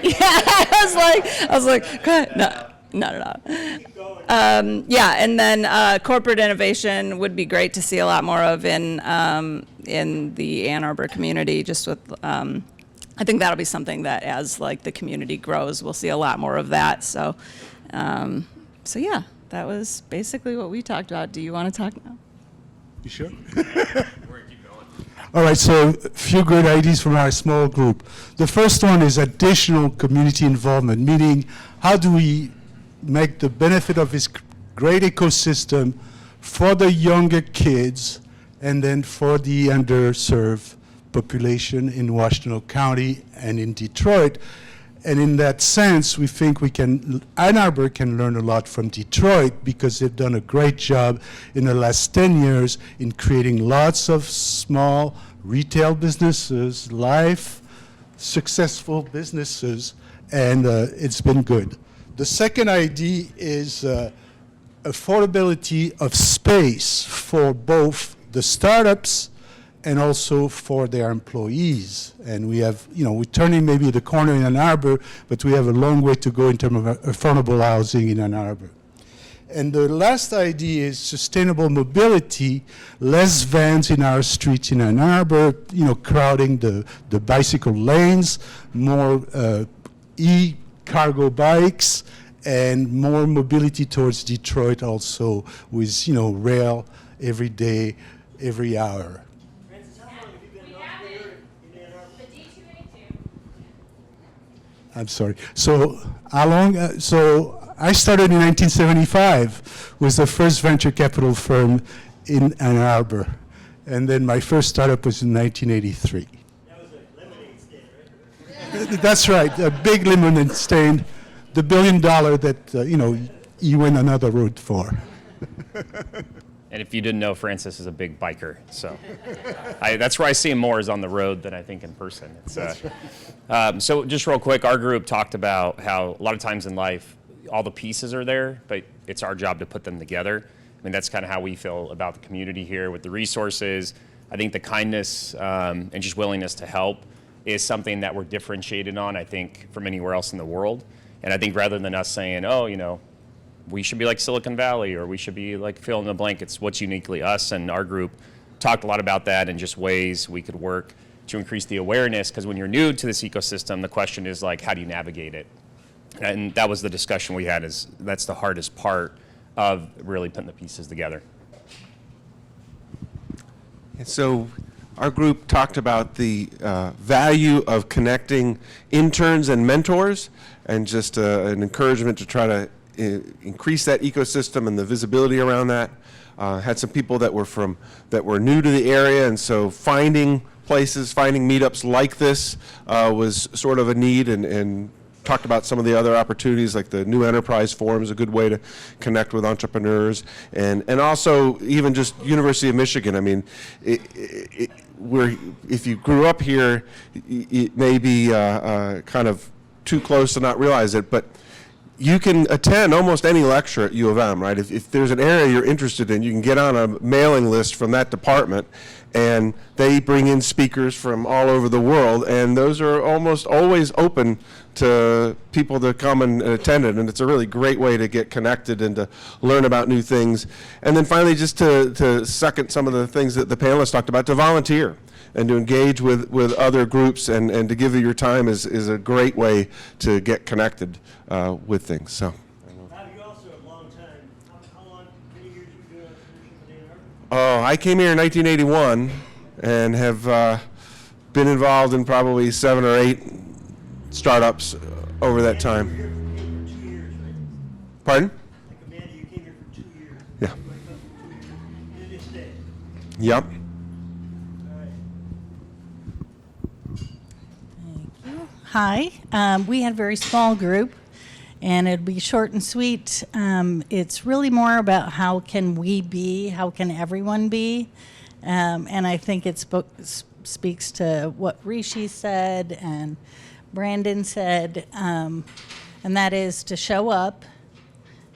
yeah. I was like, no. Yeah, and then corporate innovation would be great to see a lot more of in the Ann Arbor community. Just with, I think that'll be something that as like the community grows, we'll see a lot more of that. So, so yeah, that was basically what we talked about. Do you want to talk now? You sure? All right, so a few good ideas from our small group. The first one is additional community involvement, meaning how do we make the benefit of this great ecosystem for the younger kids and then for the underserved population in Washington County and in Detroit. And in that sense, we think Ann Arbor can learn a lot from Detroit because they've done a great job in the last 10 years in creating lots of small retail businesses, successful businesses, and it's been good. The second idea is affordability of space for both the startups and also for their employees. And we have, we're turning maybe the corner in Ann Arbor, but we have a long way to go in terms of affordable housing in Ann Arbor. And the last idea is sustainable mobility, less vans in our streets in Ann Arbor, crowding the bicycle lanes, more e-cargo bikes, and more mobility towards Detroit also with, rail every day, every hour. I'm sorry. So how long? So I started in 1975 with the first venture capital firm in Ann Arbor, and then my first startup was in 1983. That was a lemonade stand, right? That's right, a big lemonade stand, the $1 billion that you went another route for. And if you didn't know, Francis is a big biker. So that's where I see him more is on the road than I think in person. So just real quick, our group talked about how a lot of times in life, all the pieces are there, but it's our job to put them together. I mean, that's kind of how we feel about the community here with the resources. I think the kindness and just willingness to help is something that we're differentiated on, I think, from anywhere else in the world. And I think rather than us saying, oh, you know, we should be like Silicon Valley or we should be like fill in the blank, it's what's uniquely us. And our group talked a lot about that and just ways we could work to increase the awareness, because when you're new to this ecosystem, the question is like, how do you navigate it? And that was the discussion we had, is that's the hardest part of really putting the pieces together. And so our group talked about the value of connecting interns and mentors, and just an encouragement to try to increase that ecosystem and the visibility around that. Had some people that were new to the area, and so finding places, finding meetups like this was sort of a need, and talked about some of the other opportunities, like the New Enterprise Forum is a good way to connect with entrepreneurs, and also even just University of Michigan. I mean, if you grew up here, it may be kind of too close to not realize it, but you can attend almost any lecture at U of M, right? If there's an area you're interested in, you can get on a mailing list from that department, and they bring in speakers from all over the world, and those are almost always open to people to come and attend it, and it's a really great way to get connected and to learn about new things. And then finally, just to second some of the things that the panelists talked about, to volunteer and to engage with other groups, and to give your time is a great way to get connected with things. So. Bob, you also a long time. How long, many years you been in Ann Arbor? Oh, I came here in 1981 and have been involved in probably 7 or 8 startups over that time. You came here for 2 years, right? Pardon? Like Amanda, you came here for 2 years. Yeah. You didn't stay. Yep. Hi, we had a very small group, and it'd be short and sweet. It's really more about how can we be, how can everyone be, and I think it speaks to what Rishi said and Brandon said, and that is to show up,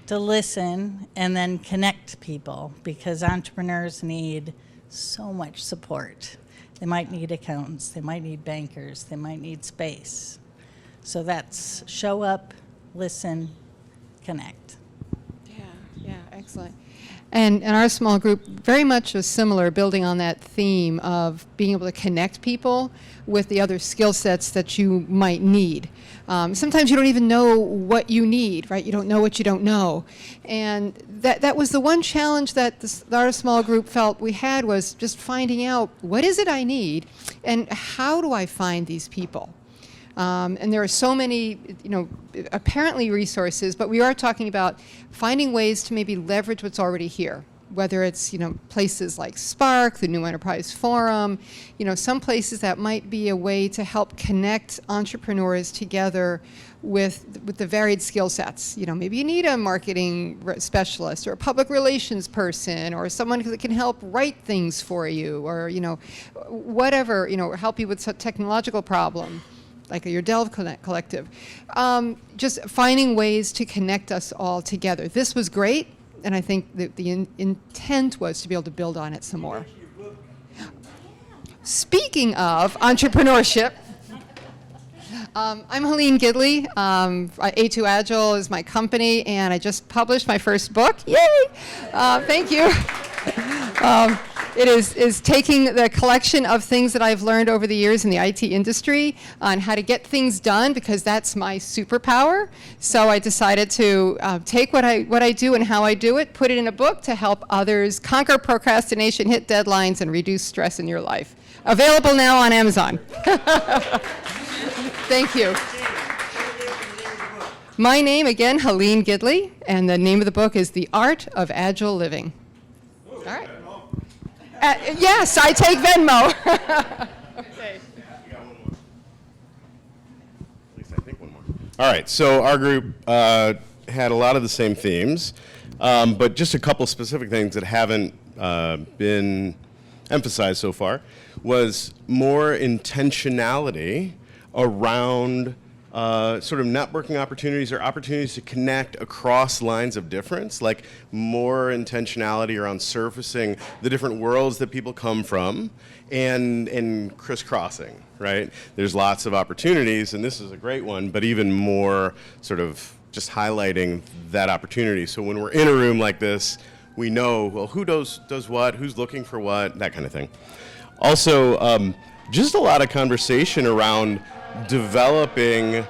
to listen, and then connect people, because entrepreneurs need so much support. They might need accountants, they might need bankers, they might need space. So that's show up, listen, connect. Yeah, excellent. And our small group very much was similar, building on that theme of being able to connect people with the other skill sets that you might need. Sometimes you don't even know what you need, right? You don't know what you don't know. And that was the one challenge that our small group felt we had, was just finding out, what is it I need, and how do I find these people? And there are so many, apparently resources, but we are talking about finding ways to maybe leverage what's already here, whether it's, places like Spark, the New Enterprise Forum, some places that might be a way to help connect entrepreneurs together with the varied skill sets. Maybe you need a marketing specialist or a public relations person, or someone that can help write things for you, or, whatever, help you with a technological problem, like your Delve Collective. Just finding ways to connect us all together. This was great, and I think the intent was to be able to build on it some more. Speaking of entrepreneurship, I'm Helene Gidley. A2 Agile is my company, and I just published my first book. Yay! Thank you. It is taking the collection of things that I've learned over the years in the IT industry on how to get things done, because that's my superpower. So I decided to take what I do and how I do it, put it in a book to help others conquer procrastination, hit deadlines, and reduce stress in your life. Available now on Amazon. Thank you. My name, again, Helene Gidley, and the name of the book is The Art of Agile Living. All right. Yes, I take Venmo. Okay. At least I think one more. All right, so our group had a lot of the same themes, but just a couple specific things that haven't been emphasized so far was more intentionality around sort of networking opportunities or opportunities to connect across lines of difference, like more intentionality around surfacing the different worlds that people come from and crisscrossing, right? There's lots of opportunities, and this is a great one, but even more sort of just highlighting that opportunity. So when we're in a room like this, we know, well, who does what, who's looking for what, that kind of thing. Also, just a lot of conversation around developing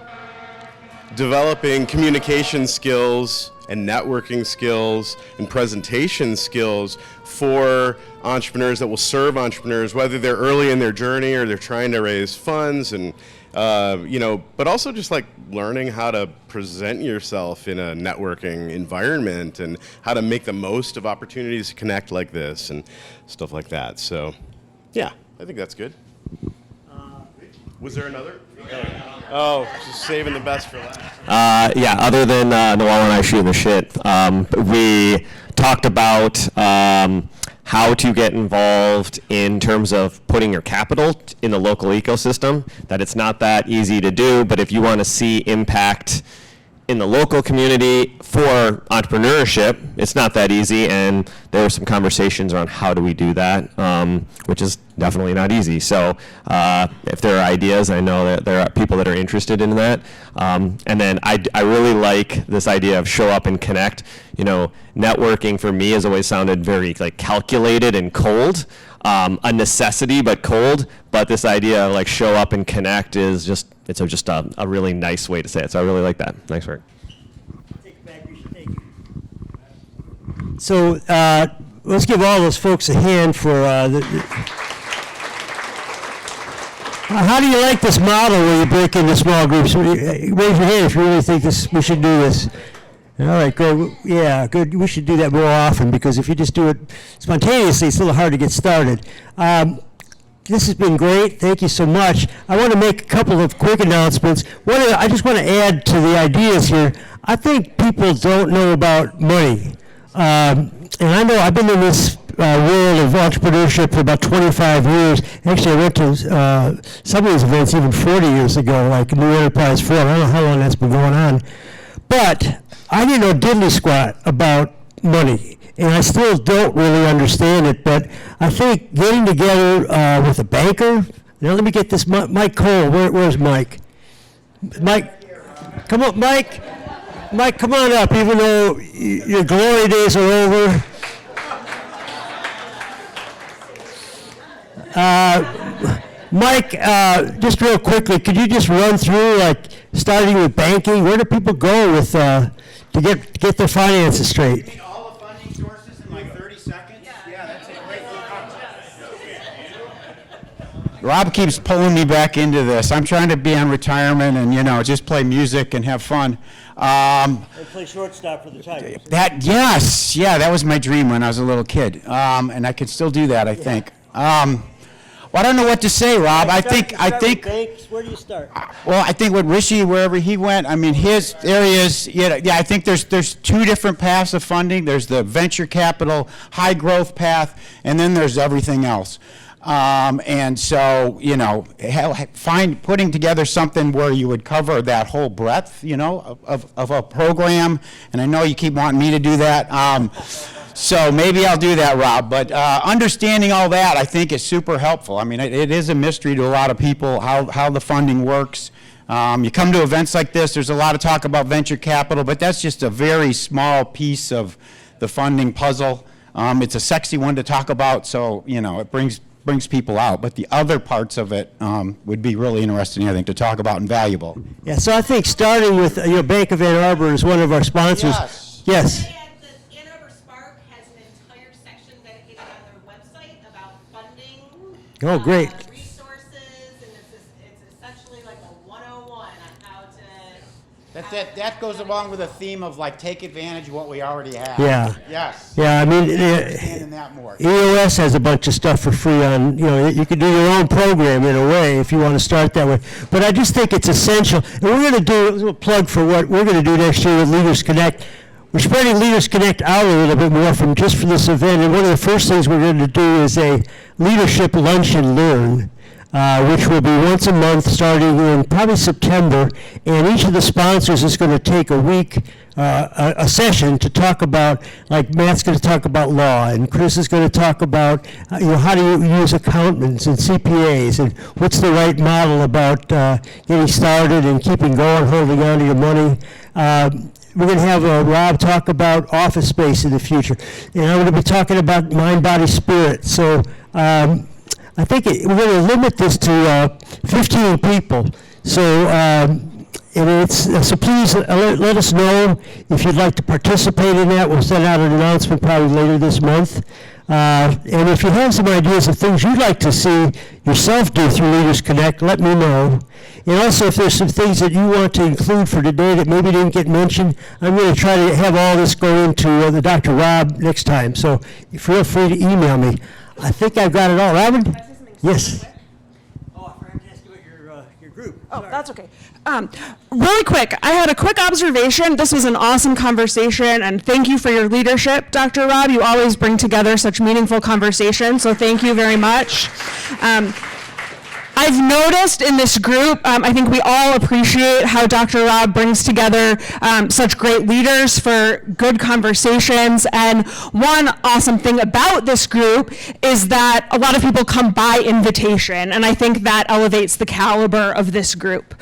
communication skills and networking skills and presentation skills for entrepreneurs that will serve entrepreneurs, whether they're early in their journey or they're trying to raise funds, and but also just like learning how to present yourself in a networking environment and how to make the most of opportunities to connect like this and stuff like that. So yeah, I think that's good. Was there another? Oh, just saving the best for last. Yeah, other than Noel and I shooting the shit, we talked about how to get involved in terms of putting your capital in the local ecosystem, that it's not that easy to do, but if you want to see impact in the local community for entrepreneurship, it's not that easy, and there were some conversations around how do we do that, which is definitely not easy. So if there are ideas, I know that there are people that are interested in that. And then I really like this idea of show up and connect. You know, networking for me has always sounded very like calculated and cold, a necessity but cold. But this idea of like show up and connect is just a really nice way to say it. So I really like that. Nice work. So let's give all those folks a hand for how do you like this model where you break into small groups? Raise your hand if you really think we should do this. All right, good. Yeah, good. We should do that more often, because if you just do it spontaneously, it's a little hard to get started. This has been great. Thank you so much. I want to make a couple of quick announcements. I just want to add to the ideas here. I think people don't know about money. And I know I've been in this world of entrepreneurship for about 25 years. Actually, I went to some of these events even 40 years ago, like New Enterprise Forum. I don't know how long that's been going on. But I didn't know diddly squat about money. And I still don't really understand it, but I think getting together with a banker. Now let me get this. Mike Cole, where's Mike? Mike, come on, Mike. Mike, come on up, even though your glory days are over. Mike, just real quickly, could you just run through, like, starting with banking? Where do people go with to get their finances straight? All the funding sources in like 30 seconds? Yeah, that's a great Rob keeps pulling me back into this. I'm trying to be on retirement and, just play music and have fun. And play shortstop for the Tigers. That was my dream when I was a little kid. And I can still do that, I think. Well, I don't know what to say, Rob. I think. Banks, where do you start? Well, I think with Rishi, wherever he went, I mean, his areas. I think there's two different paths of funding. There's the venture capital, high growth path, and then there's everything else. And so, putting together something where you would cover that whole breadth, of a program. And I know you keep wanting me to do that. So maybe I'll do that, Rob. But understanding all that, I think, is super helpful. I mean, it is a mystery to a lot of people how the funding works. You come to events like this, there's a lot of talk about venture capital, but that's just a very small piece of the funding puzzle. It's a sexy one to talk about, so, it brings people out. But the other parts of it would be really interesting, I think, to talk about and valuable. Yeah, so I think starting with Bank of Ann Arbor is one of our sponsors. Yes. Oh, great. Resources, and it's essentially like a 101 on how to... That goes along with a theme of, like, take advantage of what we already have. Yeah. Yes. Yeah, I mean, Understanding that more. EOS has a bunch of stuff for free on, you could do your own program in a way if you want to start that way. But I just think it's essential. And we're going to do a little plug for what we're going to do next year with LeadersConnect. we're spreading LeadersConnect out a little bit more from just for this event, and one of the first things we're going to do is a leadership lunch and learn, which will be once a month starting in probably September, and each of the sponsors is going to take a week, a session to talk about, like Matt's going to talk about law, and Chris is going to talk about, how do you use accountants and CPAs, and what's the right model about getting started and keeping going, holding on to your money. We're going to have Rob talk about office space in the future, and I'm going to be talking about mind, body, spirit. So I think we're going to limit this to 15 people. So. So please let us know if you'd like to participate in that. We'll send out an announcement probably later this month. And if you have some ideas of things you'd like to see yourself do through LeadersConnect, let me know. And also, if there's some things that you want to include for today that maybe didn't get mentioned, I'm going to try to have all this go into the Dr. Rob next time. So feel free to email me. I think I've got it all. Robin? Yes. Oh, I forgot to ask you about your group. Oh, that's okay. Really quick, I had a quick observation. This was an awesome conversation, and thank you for your leadership, Dr. Rob. You always bring together such meaningful conversations, so thank you very much. I've noticed in this group, I think we all appreciate how Dr. Rob brings together such great leaders for good conversations. And one awesome thing about this group is that a lot of people come by invitation, and I think that elevates the caliber of this group.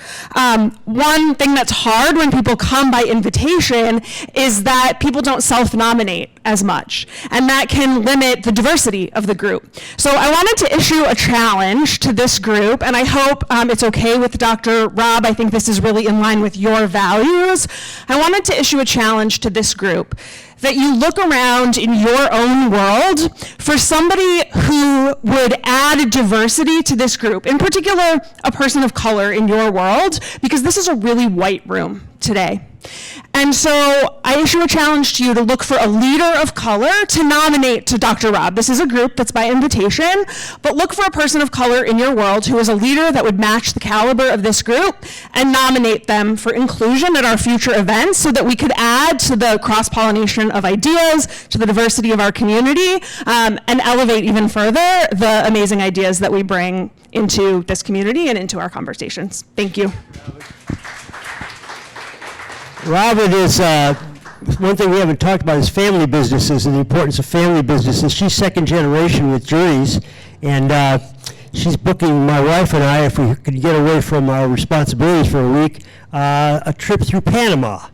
One thing that's hard when people come by invitation is that people don't self-nominate as much, and that can limit the diversity of the group. So I wanted to issue a challenge to this group, and I hope it's okay with Dr. Rob. I think this is really in line with your values. I wanted to issue a challenge to this group that you look around in your own world for somebody who would add diversity to this group, in particular, a person of color in your world, because this is a really white room today. And so I issue a challenge to you to look for a leader of color to nominate to Dr. Rob. This is a group that's by invitation, but look for a person of color in your world who is a leader that would match the caliber of this group and nominate them for inclusion at our future events so that we could add to the cross-pollination of ideas, to the diversity of our community, and elevate even further the amazing ideas that we bring into this community and into our conversations. Thank you. Robin is, one thing we haven't talked about is family businesses and the importance of family businesses. She's second generation with Journeys, and she's booking my wife and I, if we could get away from our responsibilities for a week, a trip through Panama.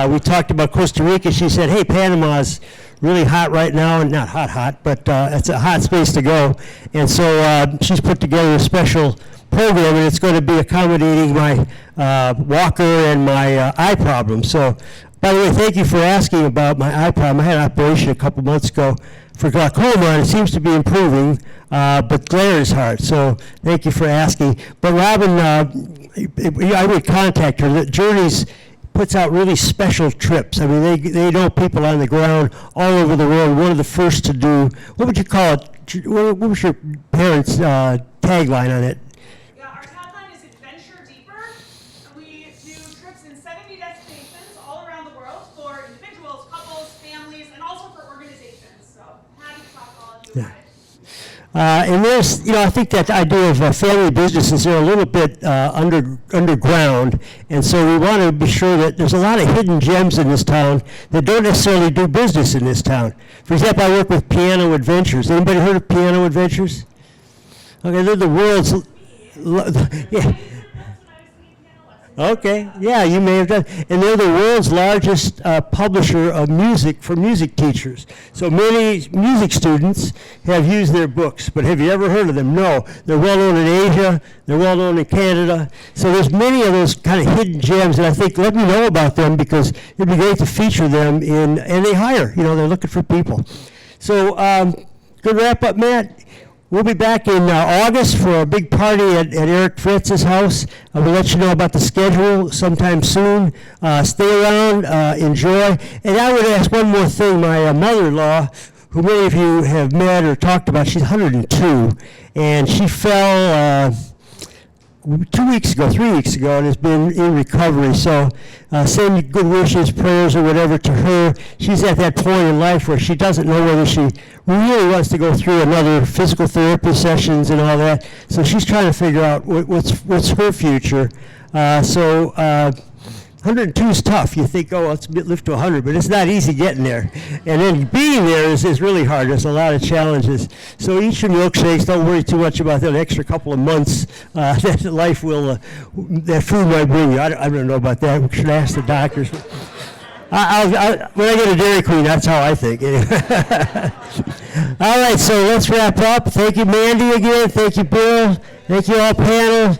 We talked about Costa Rica. She said, hey, Panama's really hot right now, and not hot, but it's a hot space to go. And so she's put together a special program, and it's going to be accommodating my walker and my eye problem. So, by the way, thank you for asking about my eye problem. I had an operation a couple months ago for glaucoma, and it seems to be improving, but glare is hard. So, thank you for asking. But Robin, I would contact her. The Journeys puts out really special trips. I mean, they know people on the ground all over the world. One of the first to do, what would you call it? What was your parents' tagline on it? Yeah, our tagline is Adventure Deeper. And we do trips in 70 destinations all around the world for individuals, couples, families, and also for organizations. So happy to talk to all of you about it. And there's, I think that idea of family businesses are a little bit underground, and so we want to be sure that there's a lot of hidden gems in this town that don't necessarily do business in this town. For example, I work with Piano Adventures. Anybody heard of Piano Adventures? Okay, they're the world's, yeah. Okay, yeah, you may have done. And they're the world's largest publisher of music for music teachers. So many music students have used their books, but have you ever heard of them? No. They're well known in Asia, they're well known in Canada. So there's many of those kind of hidden gems, and I think let me know about them because it'd be great to feature them in, and they hire, they're looking for people. So good wrap up, Matt. We'll be back in August for a big party at Eric Fritz's house. I will let you know about the schedule sometime soon. Stay around, enjoy. And I would ask one more thing. My mother-in-law, who many of you have met or talked about, she's 102, and she fell 3 weeks ago, and has been in recovery. So send good wishes, prayers, or whatever to her. She's at that point in life where she doesn't know whether she really wants to go through another physical therapy sessions and all that. So she's trying to figure out what's her future. 102 is tough. You think, oh, let's lift to 100, but it's not easy getting there. And then being there is really hard. There's a lot of challenges. So eat your milkshakes. Don't worry too much about that extra couple of months that life will, that food might bring you. I don't know about that. We should ask the doctors. When I get a Dairy Queen, that's how I think. All right, so let's wrap up. Thank you, Mandy, again. Thank you, Bill. Thank you all, panel.